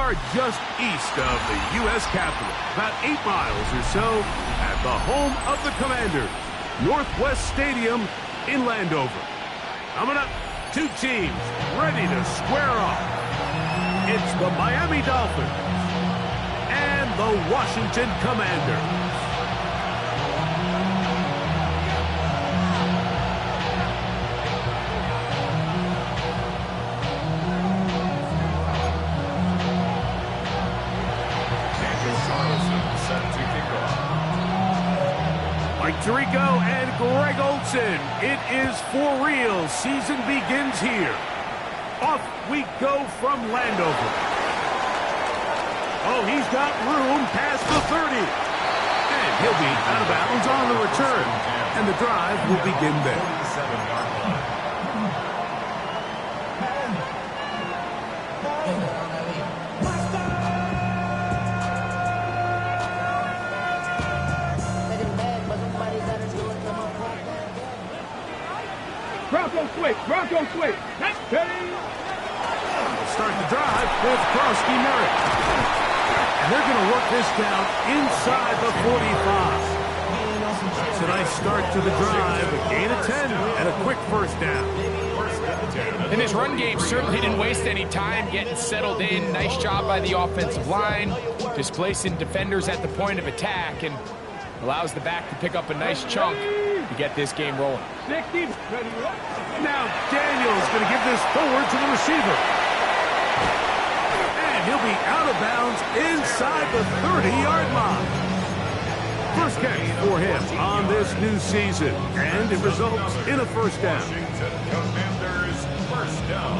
are just east of the U.S. Capitol, about 8 miles or so, at the home of the Commanders, Northwest Stadium in Landover. Coming up, 2 teams ready to square off. It's the Miami Dolphins and the Washington Commanders. Tirico and Greg Olsen. It is for real. Season begins here. Off we go from Landover. Oh, he's got room past the 30. And he'll be out of bounds on the return. And the drive will begin there. Bronco switch. We'll start the drive with Krosky Merritt. And they're going to work this down inside the 45. It's a nice start to the drive. A gain of 10 and a quick first down. And his run game certainly didn't waste any time getting settled in. Nice job by the offensive line, displacing defenders at the point of attack, and allows the back to pick up a nice chunk to get this game rolling. Now Daniels going to give this forward to the receiver. And he'll be out of bounds inside the 30-yard line. First catch for him on this new season. And it results in a first down. Commanders first down.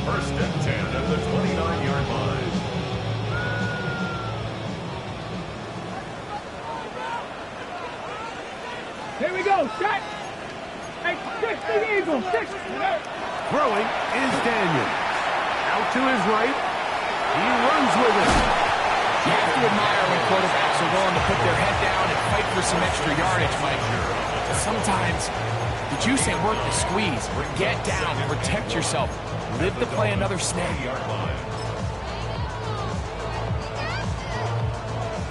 First and 10 at the 29-yard line. Here we go, set. Hey, 60 Eagles, 60. Throwing is Daniel. Out to his right. He runs with it. You have to admire when quarterbacks are willing to put their head down and fight for some extra yardage, Mike. But sometimes the juice ain't worth the squeeze. Get down, protect yourself, live to play another snap.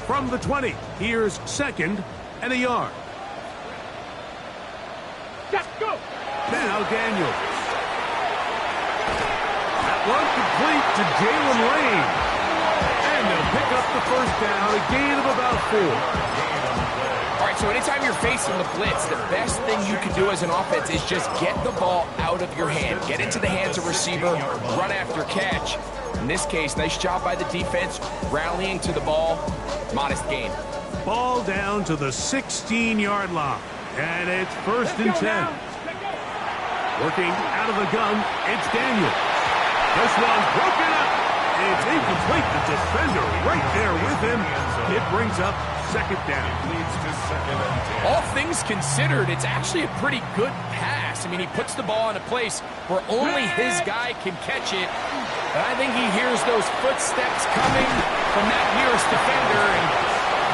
From the 20, here's second and a yard. Let's go. Now Daniels. That one complete to Jalen Lane. And they'll pick up the first down, a gain of about 4. All right, so anytime you're facing the blitz, the best thing you can do as an offense is just get the ball out of your hand. Get into the hands of receiver, run after catch. In this case, nice job by the defense, rallying to the ball. Modest gain. Ball down to the 16-yard line. And it's first and 10. Working out of the gun, it's Daniel. This one's broken up. It's incomplete. The defender right there with him. It brings up second down. Leads to second and 10. All things considered, it's actually a pretty good pass. I mean, he puts the ball in a place where only his guy can catch it. And I think he hears those footsteps coming from that nearest defender, and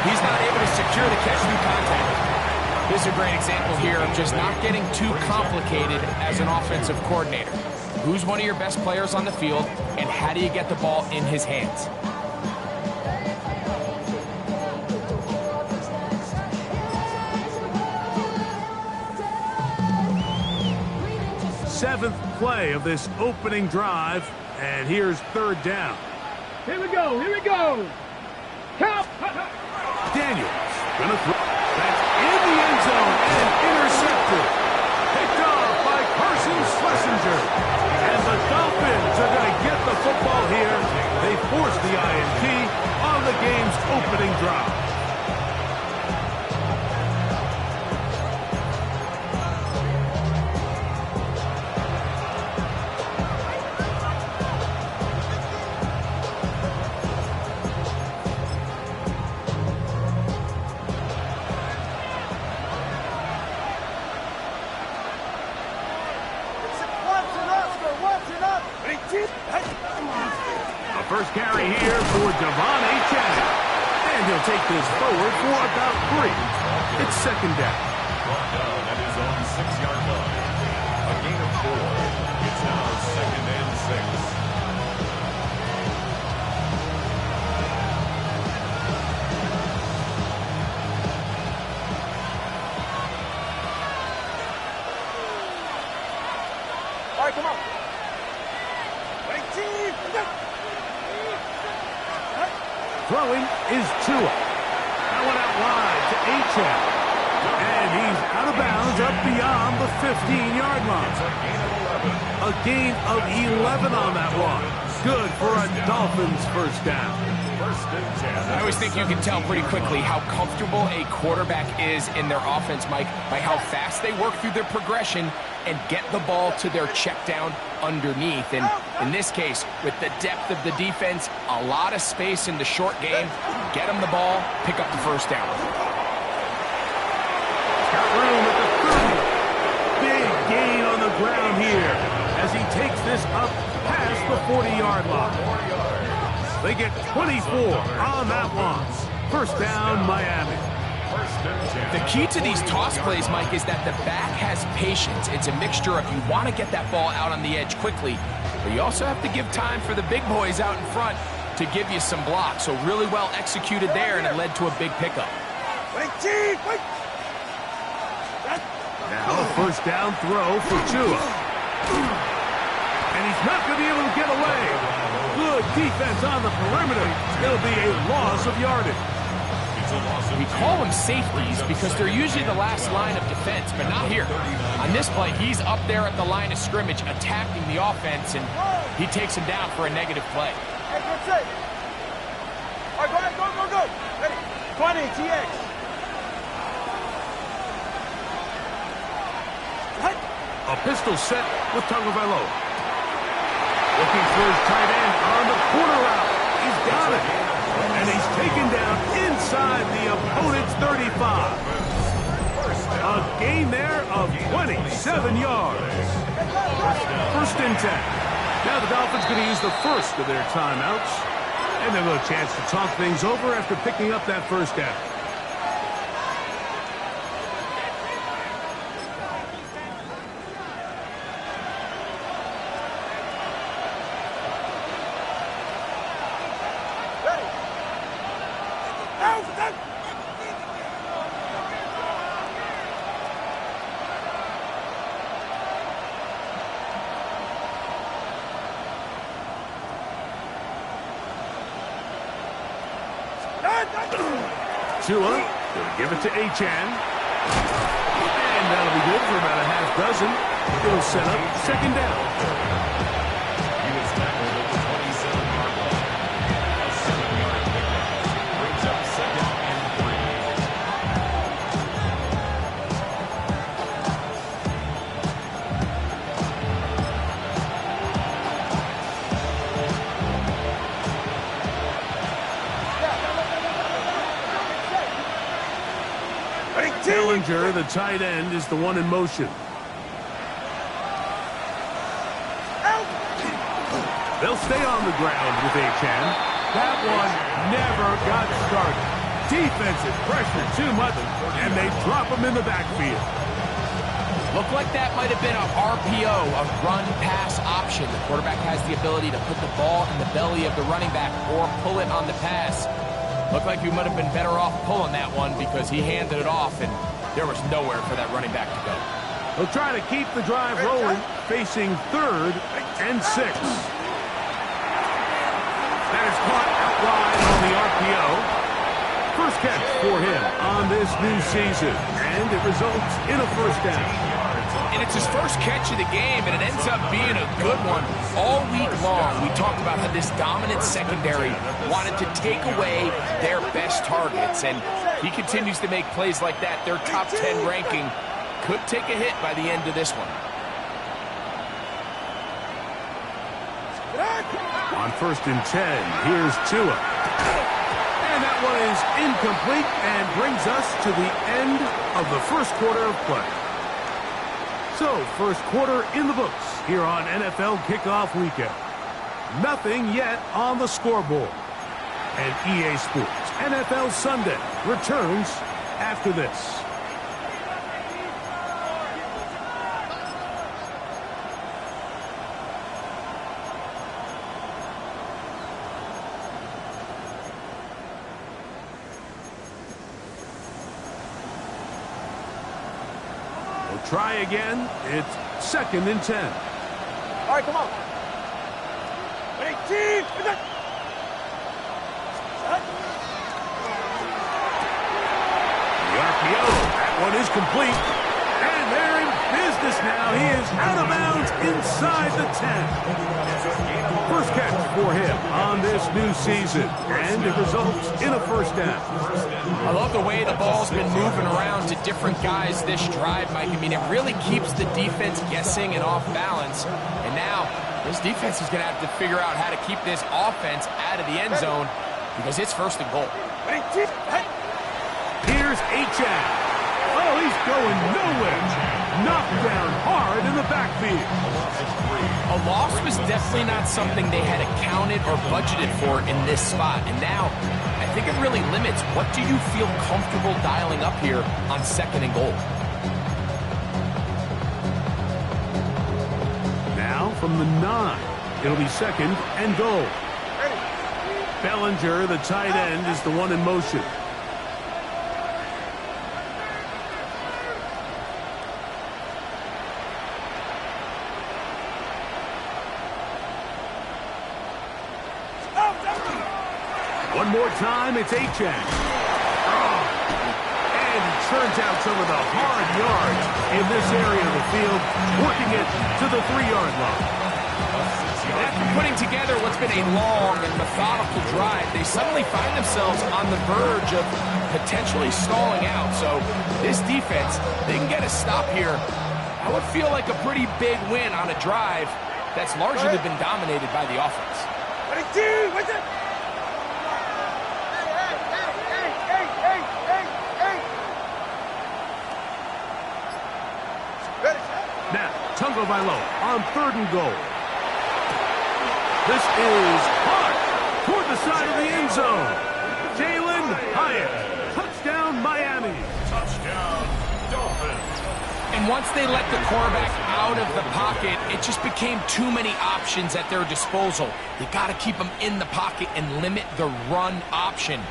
he's not able to secure the catch through contact. This is a great example here of just not getting too complicated as an offensive coordinator. Who's one of your best players on the field, and how do you get the ball in his hands? Seventh play of this opening drive, and here's third down. Here we go, here we go. Count. Daniels gonna throw. That's in the end zone and intercepted. Picked off by Carson Schlesinger. And the Dolphins are going to get the football here. They force the INT on the game's opening drive. First carry here for Devon Achane. And he'll take this forward for about 3. It's second down. Brought down at his own 6-yard line. A gain of 4. It's now second and 6. Throwing is Tua. That one out wide to Achane. And he's out of bounds up beyond the 15-yard line. A gain of 11 on that one. Good for a Dolphins first down. I always think you can tell pretty quickly how comfortable a quarterback is in their offense, Mike, by how fast they work through their progression and get the ball to their check down underneath. And in this case, with the depth of the defense, a lot of space in the short game, get them the ball, pick up the first down. Got room at the 30. Big gain on the ground here as he takes this up past the 40-yard line. They get 24 on that one. First down, Miami. The key to these toss plays, Mike, is that the back has patience. It's a mixture of you want to get that ball out on the edge quickly, but you also have to give time for the big boys out in front to give you some blocks. So really well executed there, and it led to a big pickup. Now a first down throw for Tua. And he's not going to be able to get away. Good defense on the perimeter. It'll be a loss of yardage. We call them safeties because they're usually the last line of defense, but not here. On this play, he's up there at the line of scrimmage attacking the offense, and he takes him down for a negative play. Hey, good save. All right, go ahead, go. Ready? 20, TX. A pistol set with Tagovailoa. Looking for his tight end on the corner route. He's got it. And he's taken down inside the opponent's 35. A gain there of 27 yards. First and 10. Now the Dolphins going to use the first of their timeouts. And they'll have a chance to talk things over after picking up that first down. Tua going to give it to Achane. And that'll be good for about a half dozen. It'll set up second down. He was tackled at the 27-yard line. A 7-yard pickup brings up second and 3. Dillinger, the tight end, is the one in motion. They'll stay on the ground with Achane. That one never got started. Defensive pressure too much, and they drop him in the backfield. Looked like that might have been a RPO, a run-pass option. The quarterback has the ability to put the ball in the belly of the running back or pull it on the pass. Looked like we might have been better off pulling that one because he handed it off, and there was nowhere for that running back to go. They'll try to keep the drive rolling, facing 3rd and 6. That is caught out wide on the RPO. First catch for him on this new season, and it results in a first down. And it's his first catch of the game, and it ends up being a good one. All week long, we talked about how this dominant secondary wanted to take away their best targets, and he continues to make plays like that. Their top 10 ranking could take a hit by the end of this one. On 1st and 10, here's Tua. And that one is incomplete and brings us to the end of the first quarter of play. So, first quarter in the books here on NFL Kickoff Weekend. Nothing yet on the scoreboard. And EA Sports NFL Sunday returns after this. Try again. It's 2nd and 10. All right, come on. 18. complete. And they're in business now. He is out of bounds inside the 10. First catch for him on this new season. And it results in a first down. I love the way the ball's been moving around to different guys this drive, Mike. I mean, it really keeps the defense guessing and off balance. And now, this defense is going to have to figure out how to keep this offense out of the end zone because it's first and goal. Here's H.A. Oh, he's going nowhere. Knocked down hard in the backfield. A loss was definitely not something they had accounted or budgeted for in this spot. And now, I think it really limits what do you feel comfortable dialing up here on second and goal. Now from the 9, it'll be second and goal. Bellinger, the tight end, is the one in motion. One more time, it's H.A. And he turns out some of the hard yards in this area of the field, working it to the 3-yard line. After putting together what's been a long and methodical drive, they suddenly find themselves on the verge of potentially stalling out. So this defense, they can get a stop here. I would feel like a pretty big win on a drive that's largely been dominated by the offense. Now, Tagovailoa on third and goal. This is hard toward the side of the end zone. Jalen Hyatt. Touchdown, Miami. Touchdown, Dolphins. And once they let the quarterback out of the pocket, it just became too many options at their disposal. You got to keep him in the pocket and limit the run option.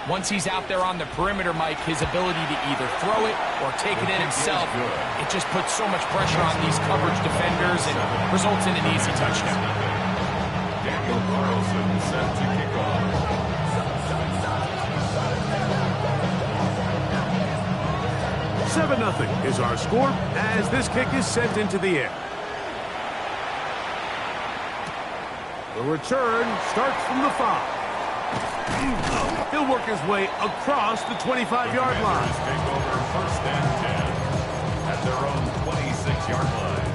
Once he's out there on the perimeter, Mike, his ability to either throw it or take it in himself, it just puts so much pressure on these coverage defenders and results in an easy touchdown. Daniel Carlson set to kick off. 7-0 is our score as this kick is sent into the air. The return starts from the 5. He'll work his way across the 25-yard line. Take over first and 10 at their own 26-yard line.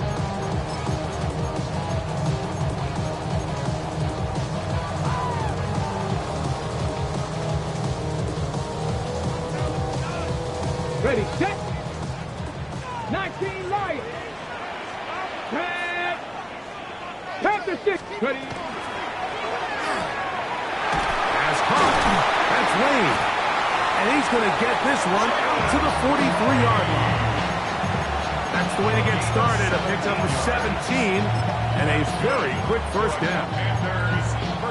Ready, set. 19 right. Tap the 6. Ready. As caught. That's Wayne. And he's going to get this one out to the 43-yard line. That's the way to get started. A pickup of 17 and a very quick first down.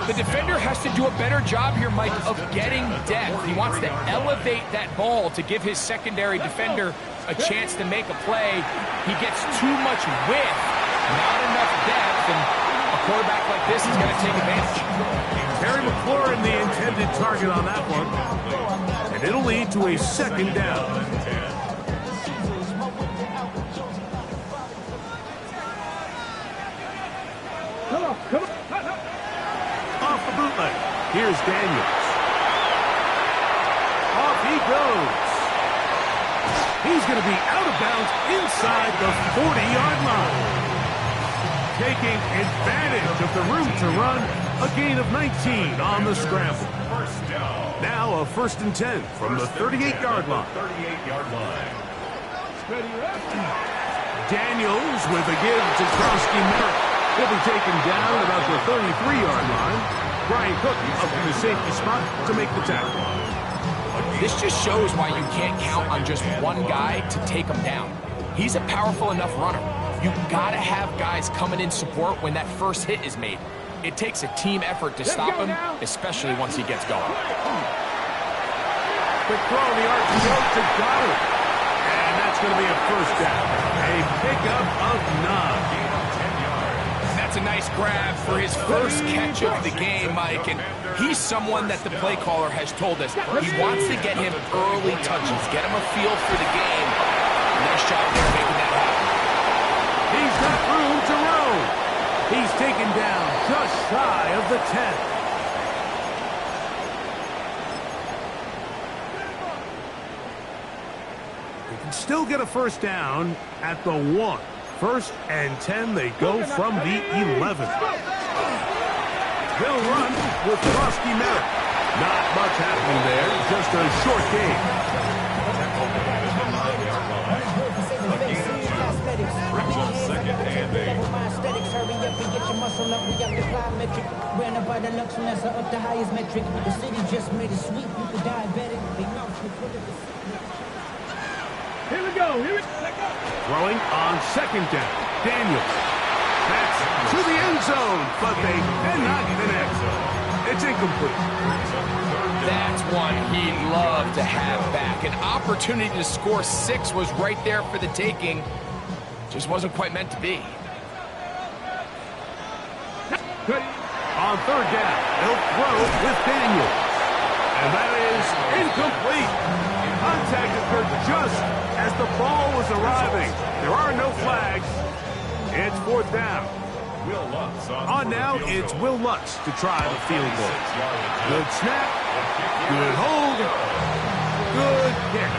The defender has to do a better job here, Mike, of getting depth. He wants to elevate that ball to give his secondary defender a chance to make a play. He gets too much width, not enough depth, and a quarterback like this is going to take advantage. Terry McLaurin, the intended target on that one. And it'll lead to a second down. Come on. Off the bootleg. Here's Daniels. Off he goes. He's going to be out of bounds inside the 40-yard line. Taking advantage of the room to run, a gain of 19 on the scramble. First down. Now a first and 10 from the 38-yard line. 38-yard line. Daniels with a give to Krosky Merritt. He'll be taken down about the 33-yard line. Brian Cook up in the safety spot to make the tackle. This just shows why you can't count on just one guy to take him down. He's a powerful enough runner. You've got to have guys coming in support when that first hit is made. It takes a team effort to stop him, especially once he gets going. Quick throw in the RPO to Goddard. And that's going to be a first down. A pickup of 9. That's a nice grab for his first catch of the game, Mike. And he's someone that the play caller has told us he wants to get him early touches, get him a feel for the game. Nice job there making that happen. He's got room to roam. He's taken down just shy of the 10. They can still get a first down at the 1. 1st and 10, they go from the 11. They'll run with Frosty Merritt. Not much happening there, just a short game. Brings up 2nd and 8. Hurry up and get your muscle up, we got the plyometric. Ran up by the Lux and that's up the highest metric. The city just made it sweet, you could diabetic. They mouth with full of the Here we go. Here we go. Throwing on 2nd down. Daniels. That's to the end zone, but they cannot connect. It's incomplete. That's one he'd love to have back. An opportunity to score 6 was right there for the taking. Just wasn't quite meant to be. On 3rd down, they'll throw with Daniels. And that is incomplete. Contact occurred just as the ball was arriving. There are no flags. It's 4th down. Will Lutz On now, it's Will Lutz to try the field goal. Good snap. Good hold. Good kick.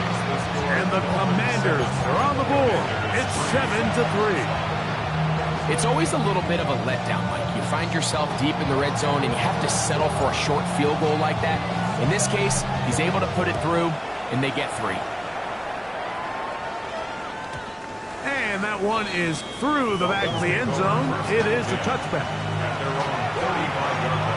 And the Commanders are on the board. It's 7-3. It's always a little bit of a letdown, Mike. You find yourself deep in the red zone and you have to settle for a short field goal like that. In this case, he's able to put it through, and they get 3. And that one is through the back of the end zone. It is a touchback. at their own 35-yard line.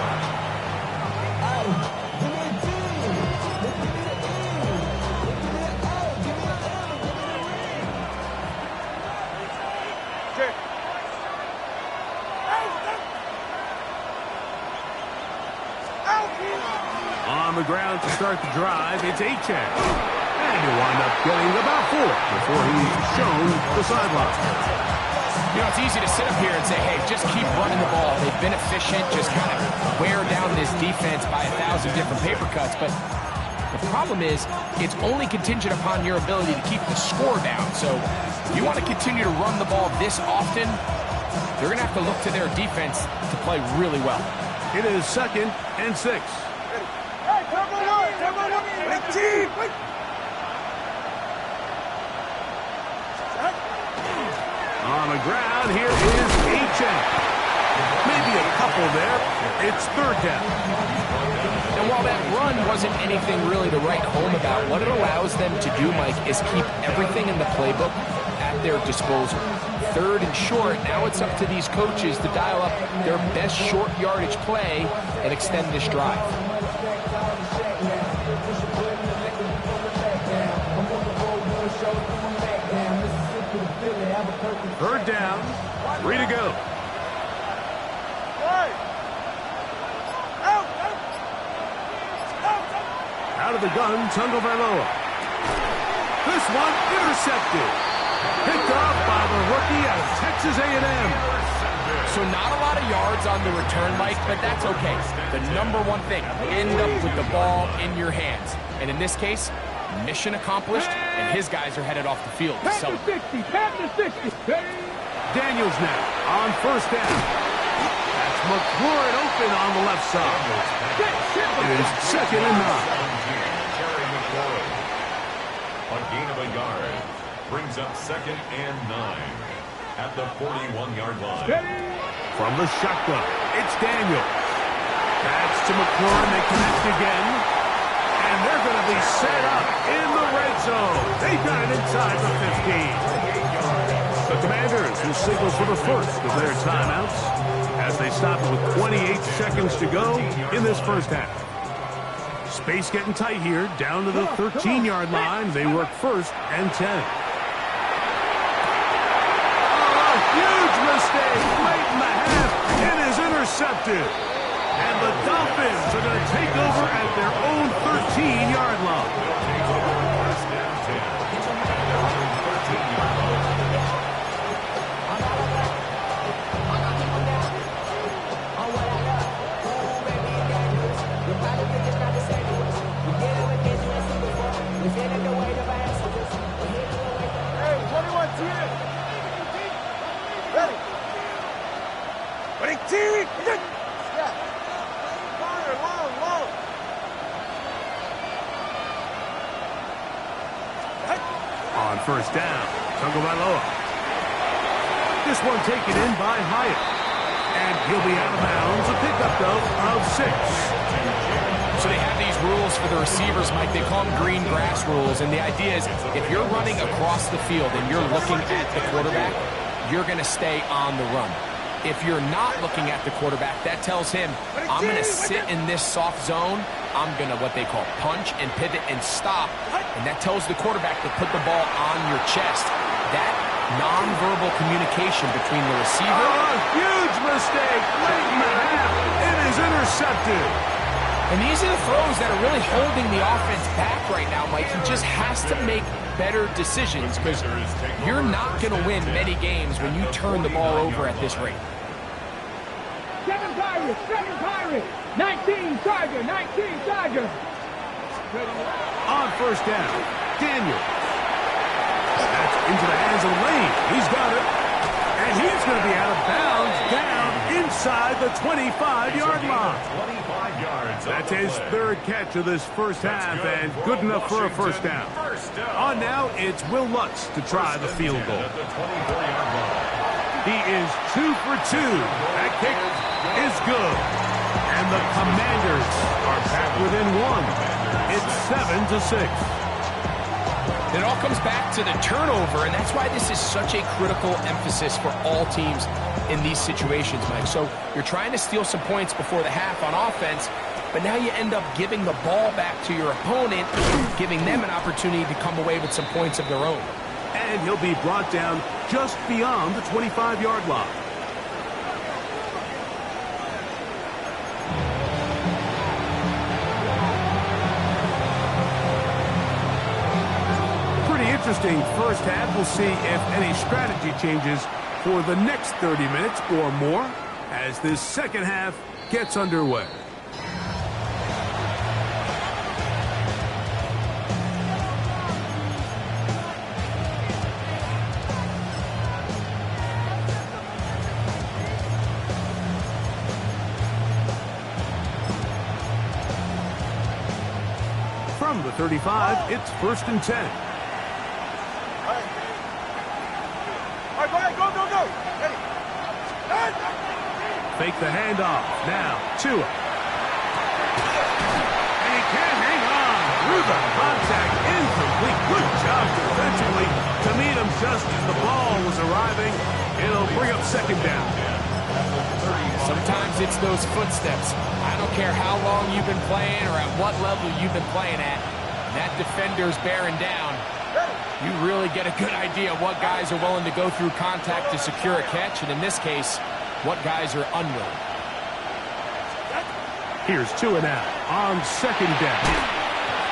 On the ground to start the drive, it's Achane. And he'll wind up getting about 4 before he's shown the sideline. You know, it's easy to sit up here and say, hey, just keep running the ball. They've been efficient, just kind of wear down this defense by 1,000 different paper cuts. But the problem is, it's only contingent upon your ability to keep the score down. So if you want to continue to run the ball this often, they're going to have to look to their defense to play really well. It is 2nd and 6. Hey, turbo one. Team. On the ground, here is Achane. Maybe a couple there. It's 3rd down. And while that run wasn't anything really to write home about, what it allows them to do, Mike, is keep everything in the playbook at their disposal. 3rd and short, now it's up to these coaches to dial up their best short yardage play and extend this drive. Third down, 3 to go. Out of the gun, Tagovailoa. This one intercepted. Picked off by the rookie out of Texas A&M. So not a lot of yards on the return, Mike, but that's okay. The number one thing, end up with the ball in your hands. And in this case, mission accomplished, and his guys are headed off the field to celebrate. Daniels now on 1st down. That's McLaurin open on the left side. It is 2nd and 9. A gain of a yard brings up 2nd and 9 at the 41-yard line. From the shotgun, it's Daniels. That's to McLaurin. They connect again. And they're going to be set up in the red zone. They've got it inside the 15. The Commanders will signal for the first of their timeouts as they stop it with 28 seconds to go in this first half. Space getting tight here, down to the 13-yard line. They work 1st and 10. Oh, a huge mistake late in the half. It is intercepted. And the Dolphins are going to take over at their own 13-yard line. first down. Tagovailoa. This one taken in by Hyatt. And he'll be out of bounds. A pickup, though, of 6. So they have these rules for the receivers, Mike. They call them green grass rules. And the idea is if you're running across the field and you're looking at the quarterback, you're going to stay on the run. If you're not looking at the quarterback, that tells him, I'm going to sit in this soft zone. I'm going to what they call punch and pivot and stop. And that tells the quarterback to put the ball on your chest. That nonverbal communication between the receiver. Oh, huge mistake late in the half. It is intercepted. And these are the throws that are really holding the offense back right now, Mike. He just has to make better decisions because you're not going to win many games when you turn the ball over at this rate. 7 Pirates, 19 Tiger, 19 Tiger. On first down, Daniel. That's into the hands of Lane. He's got it. And he's going to be out of bounds down inside the 25-yard line. 25 yards. That's his third catch of this first half and good enough for a first down. On now, it's Will Lutz to try the field goal. He is 2 for 2. That kick is good. And the Commanders are back within 1. It's 7-6. It all comes back to the turnover, and that's why this is such a critical emphasis for all teams in these situations, Mike. So you're trying to steal some points before the half on offense, but now you end up giving the ball back to your opponent, giving them an opportunity to come away with some points of their own. And he'll be brought down just beyond the 25-yard line. Interesting first half. We'll see if any strategy changes for the next 30 minutes or more as this second half gets underway. From the 35, it's 1st and 10. Fake the handoff. Now, Tua. And he can hang on through the contact. Incomplete. Good job defensively to meet him just as the ball was arriving. It'll bring up second down. Sometimes it's those footsteps. I don't care how long you've been playing or at what level you've been playing at. That defender's bearing down. You really get a good idea of what guys are willing to go through contact to secure a catch, and in this case, what guys are unwilling. Here's Tua now on second down.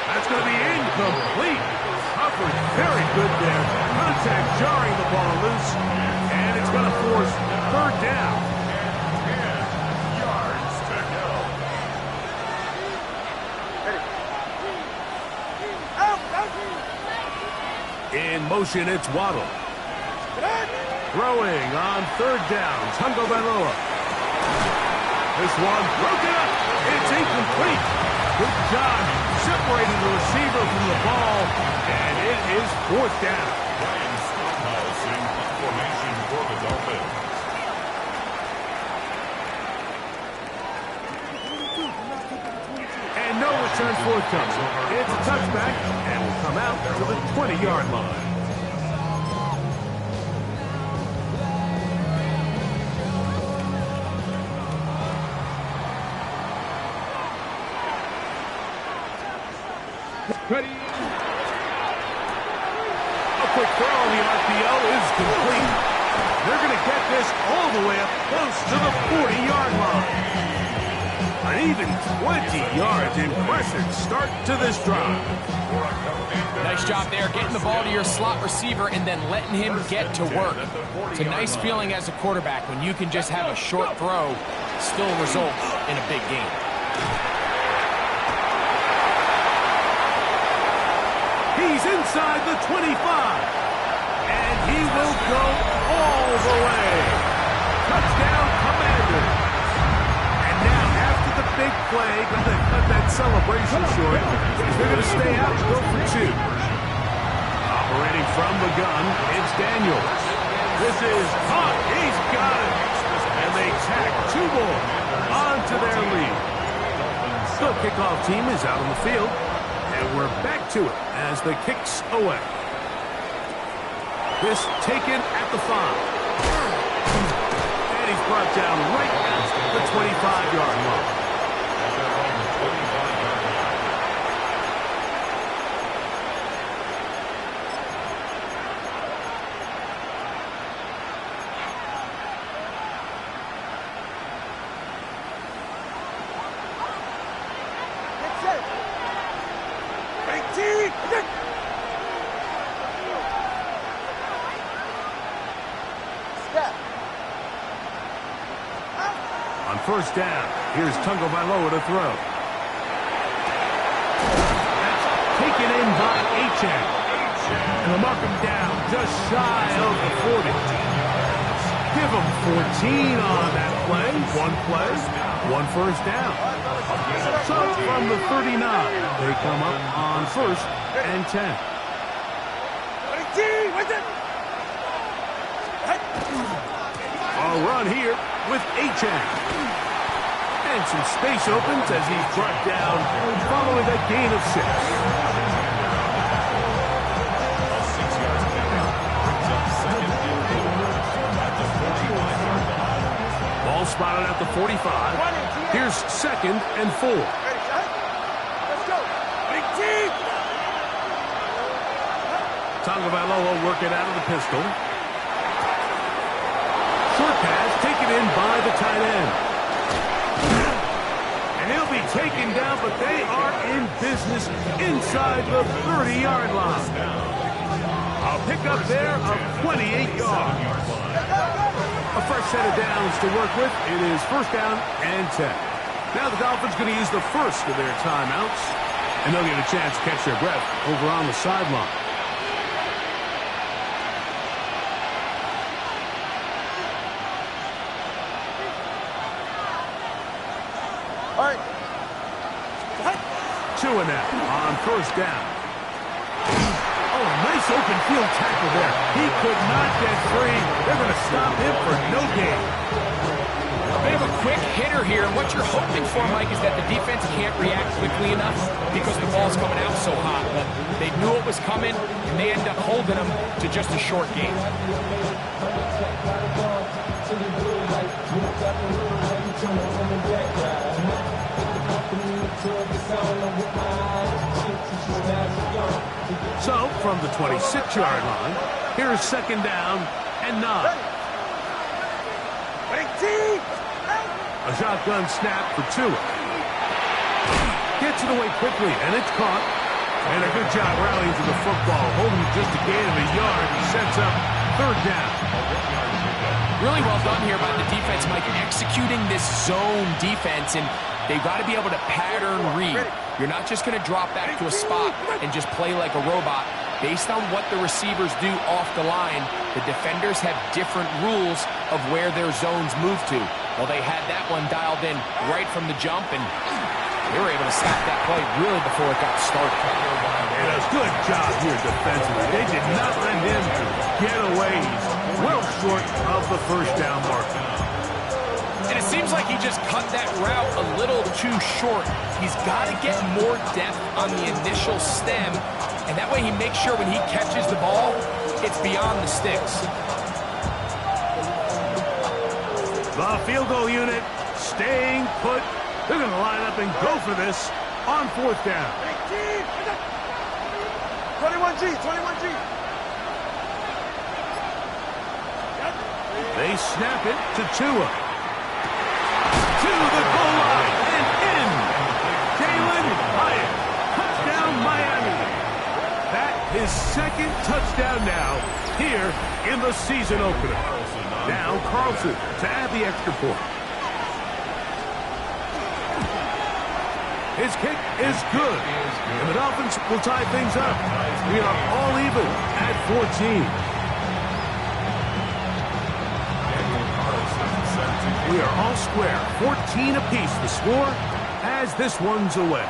That's going to be incomplete. Coverage very good there. Contact jarring the ball loose, and it's going to force third down. 10 yards to go. In motion, it's Waddle. Throwing on third down, Tagovailoa. This one broken up. It's incomplete. Good job separating the receiver from the ball, and it is fourth down. Ryan Stonehouse in formation for the Dolphins. And no return forthcoming. It's a touchback, and will come out to the 20-yard line. Ready. A quick throw on the RPO is complete. They're going to get this all the way up close to the 40-yard line. An even 20 yards. Impressive start to this drive. Nice job there, getting the ball to your slot receiver and then letting him get to work. It's a nice feeling as a quarterback when you can just have a short throw still result in a big game. He's inside the 25. And he will go all the way. Touchdown, Commanders. And now, after the big play, but they cut that celebration short, they're going to stay out and go for 2. Operating from the gun, it's Daniels. This is caught. He's got it. And they tack 2 more onto their lead. The kickoff team is out on the field. And we're back to it as the kick's away. This taken at the 5. And he's brought down right at the 25-yard line. On first down, here's Tagovailoa to throw. That's taken in by Achane. And they'll mark him down just shy of the 40. Give him 14 on that play. 1 first down. So from the 39, they come up on first and 10. A run here with Achane. And some space opens as he's brought down following a gain of 6. A 6-yard pickup brings up second field goal at the 45-yard line. Ball spotted at the 45. Here's 2nd and 4. Let's go. Tagovailoa working out of the pistol. Short pass taken in by the tight end. And he'll be taken down, but they are in business inside the 30-yard line. A pickup there of 28 yards. A fresh set of downs to work with. It is first down and 10. Now the Dolphins going to use the first of their timeouts, and they'll get a chance to catch their breath over on the sideline. All right. Two and out on first down. Oh, a nice open field tackle there. He could not get free. They're going to stop him for no gain. A bit of a quick hitter here. And what you're hoping for, Mike, is that the defense can't react quickly enough because the ball's coming out so hot. But they knew it was coming, and they end up holding him to just a short gain. So, from the 26-yard line, here's second down and 9. A shotgun snap for Tua. Gets it away quickly, and it's caught. And a good job rallying to the football, holding just a gain of a yard and sets up third down. Really well done here by the defense, Mike, executing this zone defense, and they've got to be able to pattern read. You're not just going to drop back to a spot and just play like a robot. Based on what the receivers do off the line, the defenders have different rules of where their zones move to. Well, they had that one dialed in right from the jump, and they were able to stop that play really before it got started. And a good job here defensively. They did not let him get away. Well short of the first down marker. And it seems like he just cut that route a little too short. He's got to get more depth on the initial stem, and that way he makes sure when he catches the ball, it's beyond the sticks. The field goal unit staying put. They're going to line up and go for this on fourth down. 21G, 21G. They snap it to Tua. To the goal line and in. Jalen Hyatt. Touchdown, Miami. That is second touchdown now here in the season opener. Now Carlson to add the extra point. His kick is good. And the Dolphins will tie things up. We are all even at 14. We are all square. 14 apiece the score as this one's away.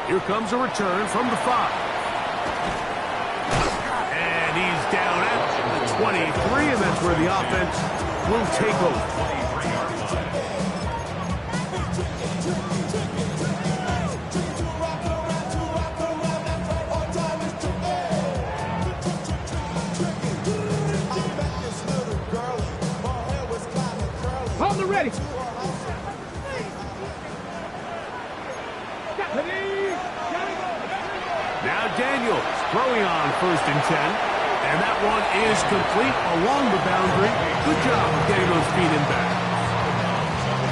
Here comes a return from the 5. And he's down at the 23, and that's where the offense will take over. 23-yard line. Hold it ready. Now Daniels throwing on 1st and 10. And that one is complete along the boundary. Good job of getting those feet in back.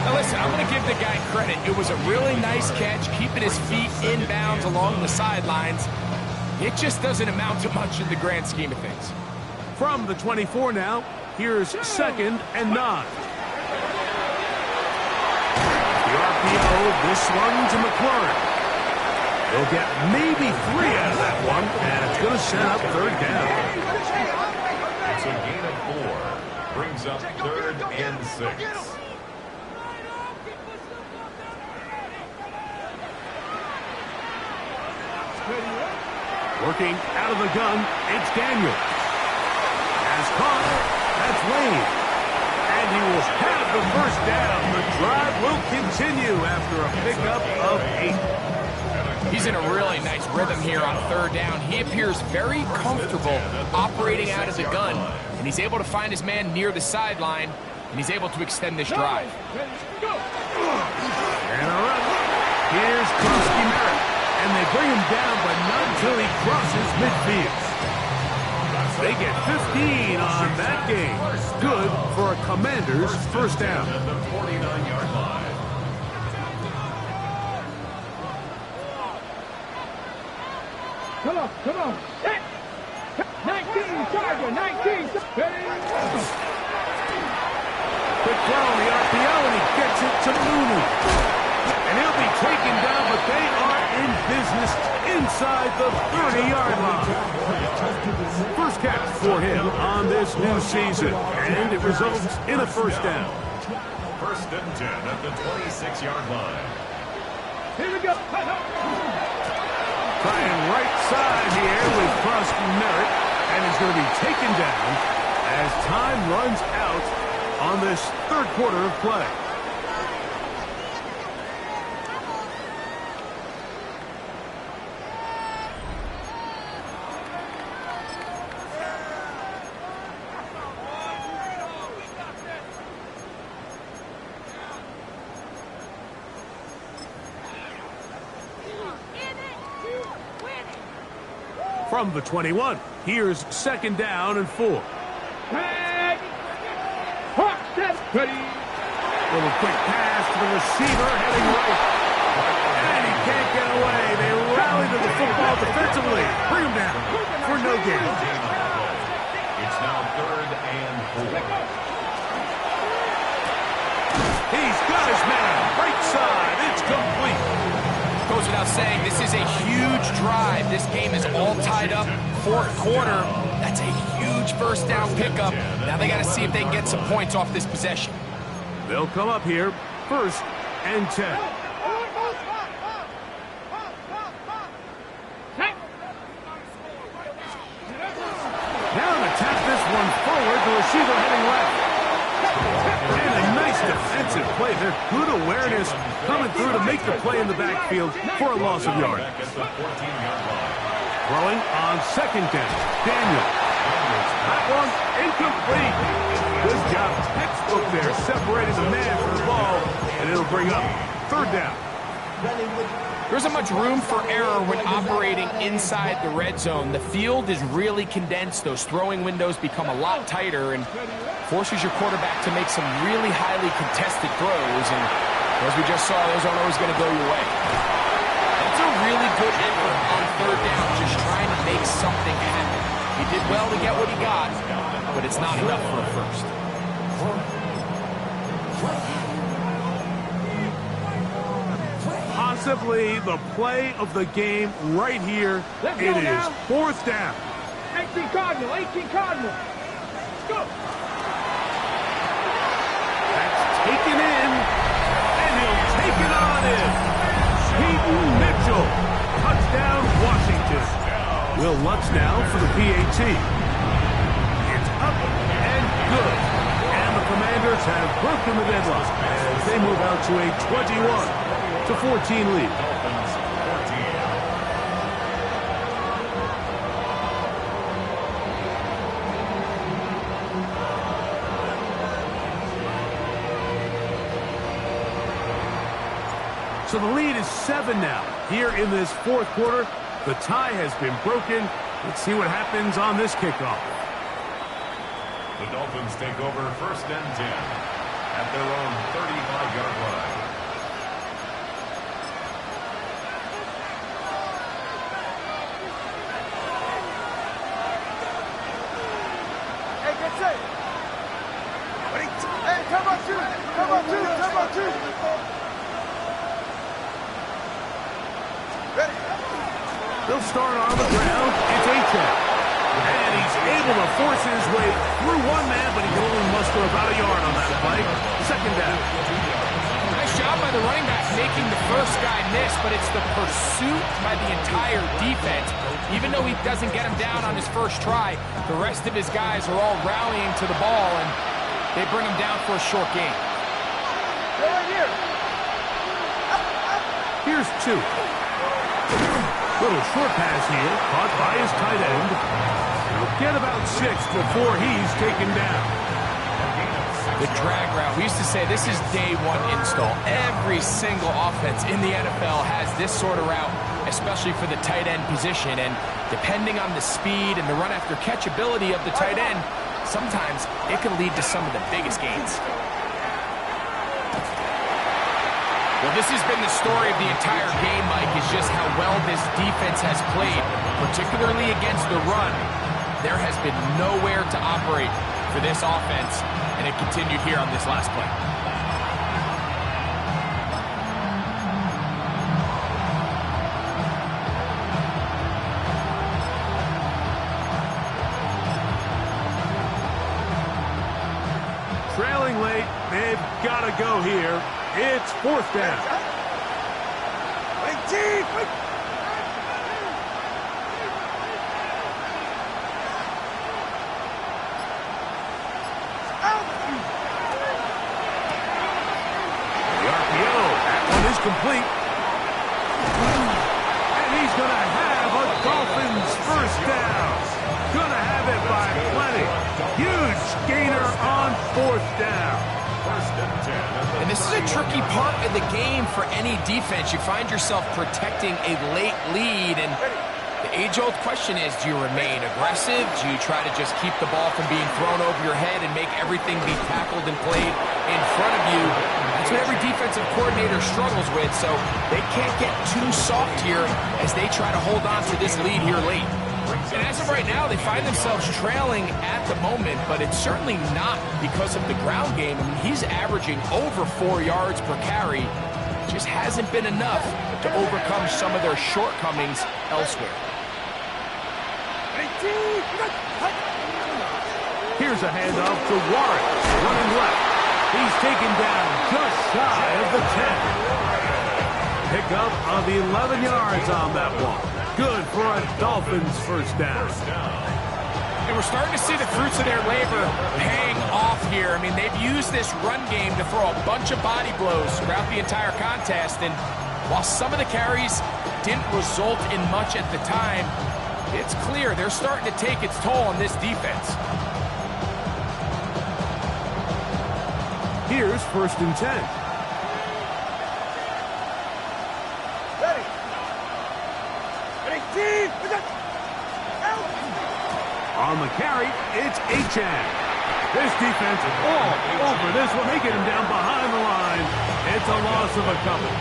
Now listen, I'm going to give the guy credit. It was a really nice catch, keeping his feet in bounds along the sidelines. It just doesn't amount to much in the grand scheme of things. From the 24 now, here's 2nd and 9. The RPO, this one to McLaurin. They'll get maybe 3 out of that one, and it's going to set up 3rd down. It's a gain of 4. Brings up 3rd and 6. Working out of the gun, it's Daniels. Has caught, that's Wayne. And he will have the 1st down. The drive will continue after a pickup of 8. He's in a really nice rhythm here on 3rd down. He appears very comfortable operating out of the gun, and he's able to find his man near the sideline, and he's able to extend this drive. And a run. Here's Krusty Merritt. And they bring him down, but not until he crosses midfield. They get 15 on that game. Good for a Commander's 1st down. At the 49-yard line. Come on, come on. 19, Charger, 19. Quick throw on the RPO, and he gets it to Mooney. And he'll be taken down, but they are in business inside the 30-yard line. 1st catch for him on this new season, and it results in a 1st down. 1st and 10 at the 26-yard line. Here we go. Trying right side here with Krusty Merritt, and is going to be taken down as time runs out on this 3rd quarter of play. From the 21, here's 2nd down and 4. Tag. Hawk set. Ready. Little quick pass to the receiver heading right. And he can't get away. They rally to the football defensively. Bring him down for no gain. It's now 3rd and 4. He's got his man. Right side. It's complete. Goes without saying, this is a huge drive. This game is all tied up. 4th quarter. That's a huge 1st down pickup. Now they got to see if they can get some points off this possession. They'll come up here 1st and 10. Now to tap this one forward. The receiver heading left. And a nice defensive play there. Good awareness coming through to make the play in the backfield for a loss of yard. Back at the 14-yard line. Throwing on 2nd down. Daniel. That one incomplete. Good job. Textbook there, separating the man from the ball, and it'll bring up 3rd down. There isn't much room for error when operating inside the red zone. The field is really condensed. Those throwing windows become a lot tighter and forces your quarterback to make some really highly contested throws. And as we just saw, those aren't always going to go your way. That's a really good effort on 3rd down, just trying to make something happen. He did well to get what he got, but it's not enough for a 1st. Possibly the play of the game right here. It is 4th down. 18 Cardinal, 18 Cardinal. Let's go. That's taken in, and he'll take it on in. Peyton Mitchell, touchdown Washington. Will Lutz now for the PAT. It's up and good. And the Commanders have broken the deadlock as they move out to a 21-14 lead. Dolphins 14. So the lead is 7 now. Here in this fourth quarter, the tie has been broken. Let's see what happens on this kickoff. The Dolphins take over 1st and 10 at their own 35-yard line. Hey, get set. Hey, come on, shoot. Come on, shoot. Come on, shoot. Ready. They'll start on the ground. It's A-Chan. And he's able to force his way through one man, but he can only muster about a yard on that play. 2nd down. Nice job by the running back making the first guy miss, but it's the pursuit by the entire defense. Even though he doesn't get him down on his first try, the rest of his guys are all rallying to the ball, and they bring him down for a short gain. Go right here. Here's 2. Little short pass here, caught by his tight end. He'll get about 6 before he's taken down. The drag route. We used to say this is day one install. Every single offense in the NFL has this sort of route, especially for the tight end position. And depending on the speed and the run after catch ability of the tight end, sometimes it can lead to some of the biggest gains. Well, this has been the story of the entire game, Mike, is just how well this defense has played, particularly against the run. There has been nowhere to operate for this offense, and it continued here on this last play. Trailing late, they've got to go here. It's 4th down. Wait, Chief. Wait. The RPO, that one is complete. And he's going to have a Dolphins first down. Going to have it by plenty. Huge gainer on 4th down. 1st and 10. And this is a tricky part of the game for any defense. You find yourself protecting a late lead, and the age-old question is, do you remain aggressive? Do you try to just keep the ball from being thrown over your head and make everything be tackled and played in front of you? That's what every defensive coordinator struggles with, so they can't get too soft here as they try to hold on to this lead here late. And as of right now, they find themselves trailing at the moment, but it's certainly not because of the ground game. I mean, he's averaging over 4 yards per carry. It just hasn't been enough to overcome some of their shortcomings elsewhere. Here's a handoff to Warren, running left. He's taken down just shy of the 10. Pickup of 11 yards on that one. Good for a Dolphins first down. And we're starting to see the fruits of their labor paying off here. I mean, they've used this run game to throw a bunch of body blows throughout the entire contest. And while some of the carries didn't result in much at the time, it's clear they're starting to take its toll on this defense. Here's 1st and 10. Ready. Ready, Chief. On the carry, it's A-Chan. This defense all over this one. They get him down behind the line. It's a loss of a couple.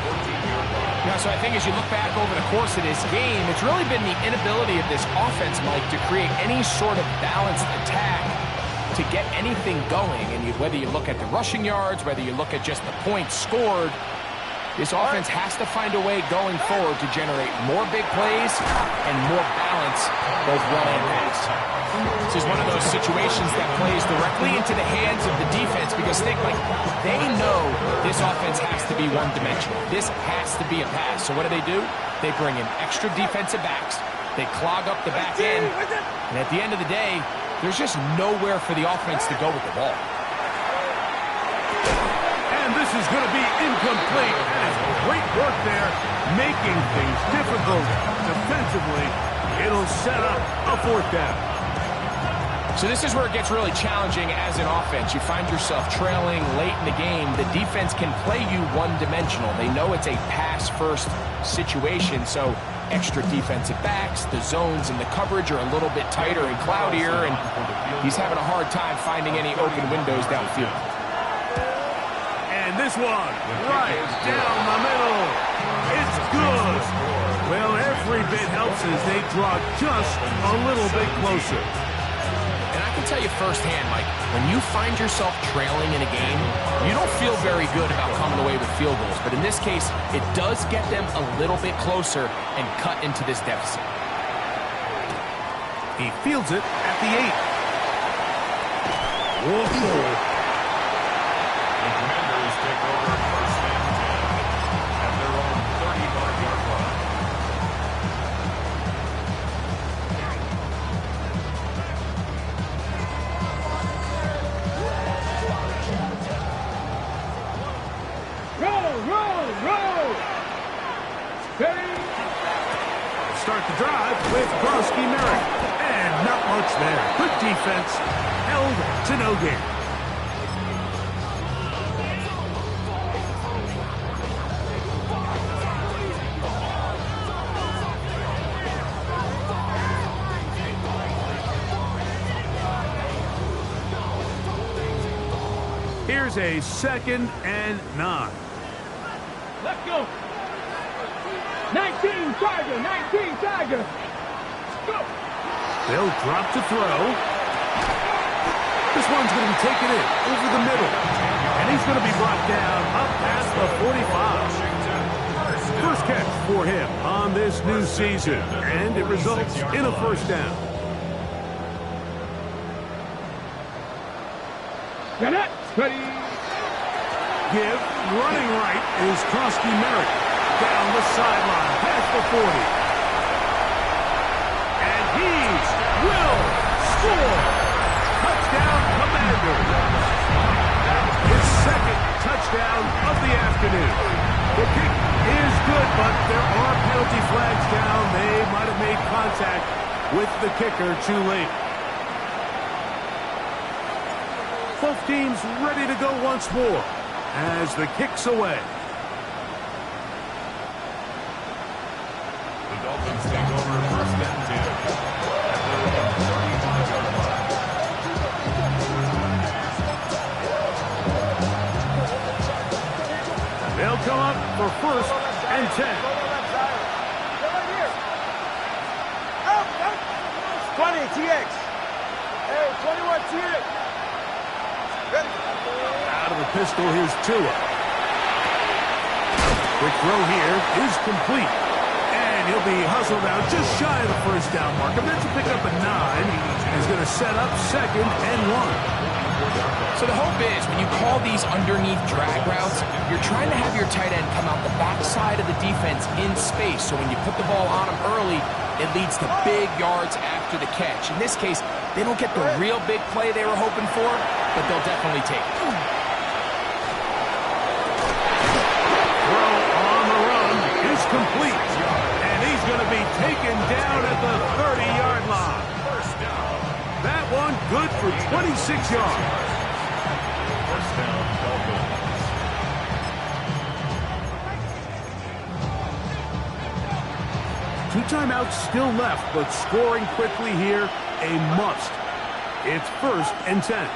Yeah, so I think as you look back over the course of this game, it's really been the inability of this offense, Mike, to create any sort of balanced attack to get anything going. And whether you look at the rushing yards, whether you look at just the points scored, this offense has to find a way going forward to generate more big plays and more balance, both run and pass. This is one of those situations that plays directly into the hands of the defense because like they know this offense has to be one-dimensional. This has to be a pass. So what do? They bring in extra defensive backs They clog up the back end, and at the end of the day, there's just nowhere for the offense to go with the ball. And this is going to be incomplete. That is great work there, making things difficult defensively. It'll set up a 4th down. So this is where it gets really challenging as an offense. You find yourself trailing late in the game. The defense can play you one-dimensional. They know it's a pass-first situation, so extra defensive backs, the zones and the coverage are a little bit tighter and cloudier, and he's having a hard time finding any open windows downfield. And this one, right down the middle. It's good. Well, every bit helps as they draw just a little bit closer. And I can tell you firsthand, Mike, when you find yourself trailing in a game, you don't feel very good about coming away with field goals. But in this case, it does get them a little bit closer and cut into this deficit. He fields it at the 8. Whoa. The Commanders take over 1st and 10 at their own 35-yard line. Roll! Ready? Start the drive with Krosky Merrick. And not much there. Good defense. Held to no gain. Here's a 2nd and 9. Let's go. 19 Tiger. Go. They'll drop to throw. This one's going to be taken in over the middle. And he's going to be brought down up past the 45. First catch for him on this new season. And it results in a 1st down. Get it. Ready. Give running right is Krosky Merrick. Down the sideline, past the 40. And he will score. Touchdown, Commanders. His 2nd touchdown of the afternoon. The kick is good, but there are penalty flags down. They might have made contact with the kicker too late. Both teams ready to go once more as the kick's away. The Dolphins take over 1st and 10 at their own 35-yard line. They'll come up for 1st and 10. 20, TX. Hey, 21, TX. Out of the pistol, here's Tua. Quick throw here is complete. And he'll be hustled out just shy of the 1st down mark. And that's a pick up a 9. And he's going to set up 2nd and 1. So the hope is when you call these underneath drag routes, you're trying to have your tight end come out the backside of the defense in space. So when you put the ball on him early, it leads to big yards after the catch. In this case, they don't get the real big play they were hoping for, but they'll definitely take it. Throw on the run is complete. And he's going to be taken down at the 30-yard line. First down. That one good for 26 yards. First down, Dolphins. Two timeouts still left, but scoring quickly here, a must. It's 1st and 10.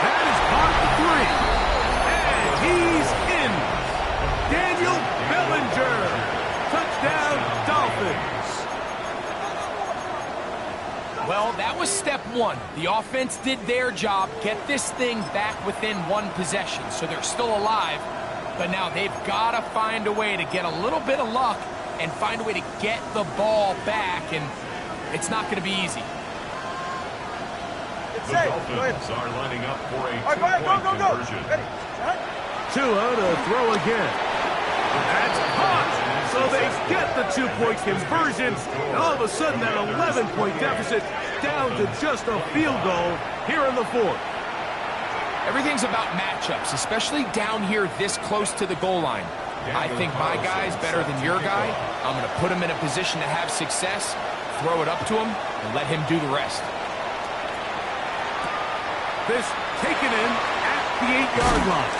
That is caught at the 3. And he's in. Daniel Bellinger. Touchdown, Dolphins. Well, that was step 1. The offense did their job, get this thing back within 1 possession, so they're still alive. But now they've got to find a way to get a little bit of luck and find a way to get the ball back, and it's not going to be easy. The Dolphins are lining up for a 2-point conversion. Ready. Tua to throw again. That's caught. So they get the 2-point conversion. And all of a sudden, that 11-point deficit down to just a field goal here in the fourth. Everything's about matchups, especially down here this close to the goal line. I think my guy's better than your guy. I'm going to put him in a position to have success, throw it up to him, and let him do the rest. This taken in at the 8-yard line.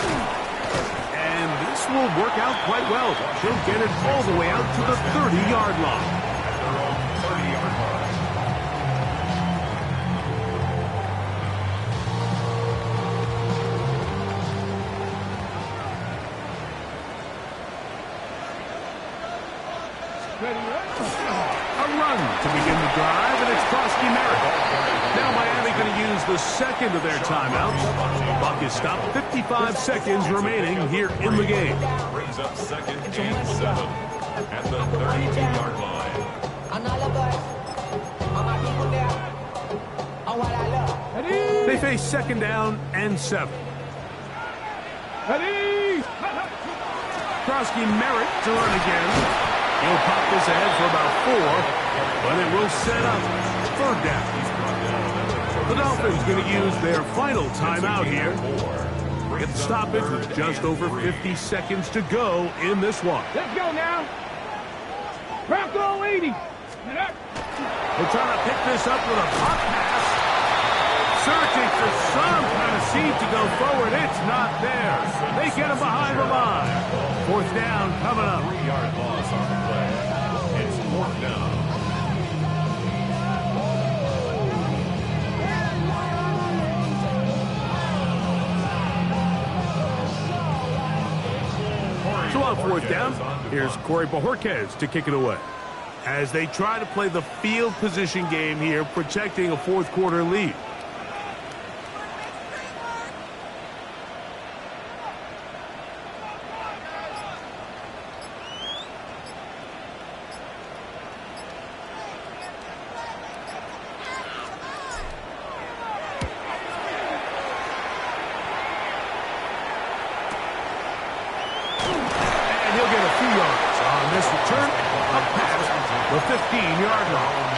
And this will work out quite well. He'll get it all the way out to the 30-yard line. At their own 30-yard line. A run to begin the drive, and it's Krosky Merritt. Now Miami going to use the second of their timeouts. Buck is stopped, 55 seconds remaining here in the game. Brings up 2nd and 7 at the 32-yard line. They face 2nd down and 7. Krosky Merritt to run again. He'll pop this ahead for about 4, but it will set up 3rd down. The Dolphins going to use their final timeout here. Get the stoppage with just over 50 seconds to go in this one. Let's go now. Bronco 80. They're trying to pick this up with a pop pass. Searching for some kind of seed to go forward. It's not there. They get him behind the line. 4th down coming up. 3-yard loss on the play. It's 4th down. So on 4th down, here's Corey Bojorquez to kick it away. As they try to play the field position game here, protecting a 4th quarter lead. This return, up past the 15-yard line.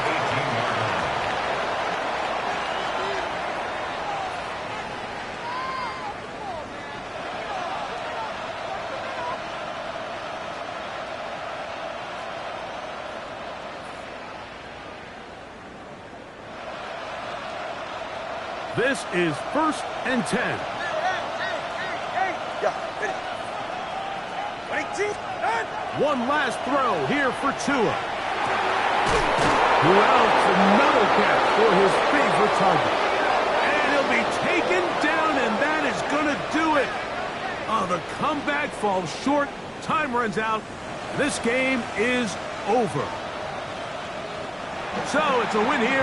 This is 1st and 10. One last throw here for Tua. Who else? Another catch for his favorite target. And he'll be taken down, and that is going to do it. Oh, the comeback falls short. Time runs out. This game is over. So it's a win here